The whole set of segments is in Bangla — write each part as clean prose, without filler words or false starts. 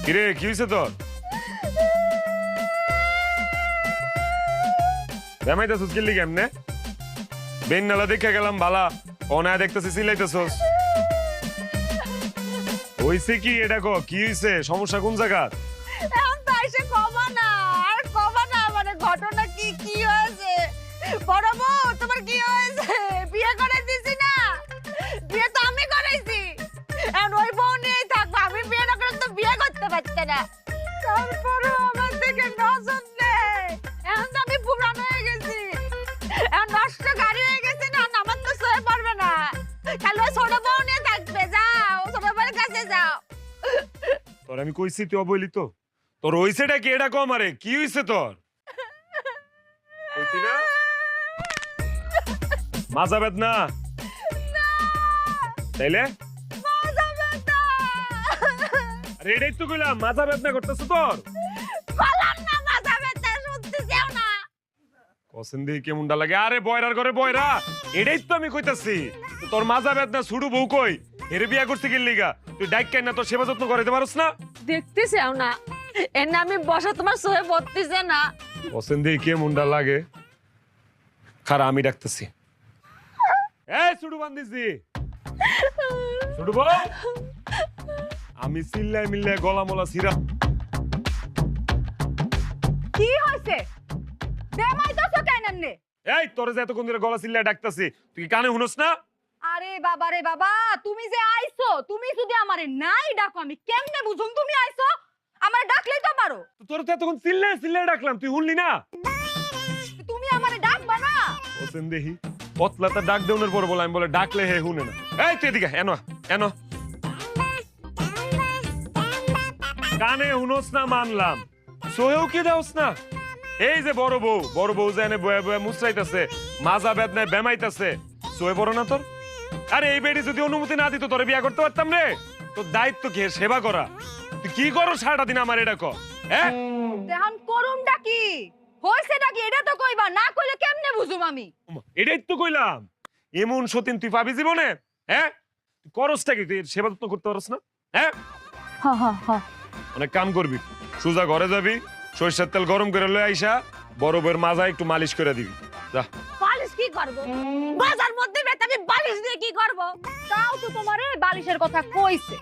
কিরে কি হয়েছে তোর? বেমাইতেছিস কিল্লি কেমনে? বেন নালা দেখে গেলাম বালা, অনায় দেখতেছি সিলাইতেছস। হইছে কি এটা কো? কি হইছে? সমস্যা কোন জায়গা? এখন তো এসে কমা না, আর কমা না, মানে ঘটনা কি কি হয়েছে? বড় বউ তোমার কি হয়েছে? বিয়ে করে দিছি না? বিয়ে তো আমি করাইছি। এখন ওই বউ নিয়েই থাকবো, আমি বিয়ে না করলে তো বিয়ে করতে পারতে না। তারপরে আমার থেকে নজর নেই। এখন তো আমি পুরান হয়ে গেছি, এখন নষ্ট গাড়ি হয়ে গেছে না, আমার তো সয়ে পারবে না। খালি ওই ছোট বউ নিয়ে থাকবে। যাও ছোট বউয়ের কাছে যাও। তোর আমি কইছি তুই অবইলি তো? তোর হইছেটা কি এটা কম? আরে কি হইছে তোর? কইছি না মাজা বেদনা? তাইলে মাজা ব্যথা। আরে এটাই তো কইলাম, মাজা বেদনা করতেছ তোর? বললাম না মাজা ব্যথা, শুনতে যাও না। কসেন দিয়ে কেমনটা লাগে? আরে বয়রার ঘরে বয়রা, এটাই তো আমি কইতাছি। তো তোর মাজা বেদনা ছুড়ু বউ কই? এরে বিয়া করতে গেলি লিগা তুই ডাইক কেন না তোর সেবা যত্ন করতে পারছ না? দেখতে চাও না, এর নামে বসা তোমার সহে বত্তিছে না। কসেন দিয়ে কেমনটা লাগে? খারা আমি ডাকতেছি। এই ছুড়ু বান্দিছি, ছুড়ু বউ, আমি চিল্লাই মিল্লাই গলা মলা ছিরা। কি হইছে? দেমাই তো কেন নে? এই তোর যে এতক্ষণ ধরে গলা চিল্লাই ডাকতেছি, তুই কি কানে শুনস না? আরে বাবা রে বাবা, তুমি যে আইছো, তুমি যদি আমারে নাই ডাকো আমি কেমনে বুঝুম তুমি আইছো? আমারে ডাকলেই তো পারো। তো তোর তো এতক্ষণ চিল্লাই চিল্লাই ডাকলাম, তুই শুনলি না? তুমি আমারে ডাকবা না? হোসেন দেহি পতলাটা ডাক দেওয়ার পর বলে আমি বলে ডাকলে হে শুনে না। এই তুই এদিকে এনো এনো। কানে শুনোস না মানলাম, সোহেও কি দাওস না? এই যে বড় বউ যে এনে বয়ে বয়ে মুচড়াইতেছে, মাজা বেদনায় বেমাইতেছে, সোহে বড় না তোর? আরে এই বেডি যদি অনুমতি না দিত তোরে বিয়া করতে পারতাম রে? তোর দায়িত্ব কি এর সেবা করা? তুই কি করো সারাটা দিন আমার এটা ক? হ্যাঁ দেহান করুমটা কি হইছেটা কি এটা তো কইবা, না কইলে কেমনে বুঝুম আমি? এটাই তো কইলাম, এমন সতীন তুই পাবি জীবনে? হ্যাঁ তুই করসটা কি? তুই এর সেবা যত্ন করতে পারস না? হ্যাঁ হা হা হা। অনেক কাম করবি, সোজা ঘরে যাবি, সরিষার তেল গরম করে লয়ে আইসা বড় বউয়ের মাজা একটু মালিশ করে দিবি। যা। বালিশ কি করব? বাজার মধ্যে বেটা আমি বালিশ দিয়ে কি করব? তাও তো তোমারে বালিশের কথা কইছে।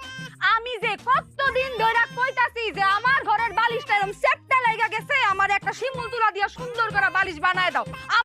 আমি যে কতদিন ধরে কইতাছি যে আমার ঘরের বালিশটা এরকম সেপটা লাগা গেছে, আমার একটা শিমুল তুলা দিয়া সুন্দর করে বালিশ বানায় দাও।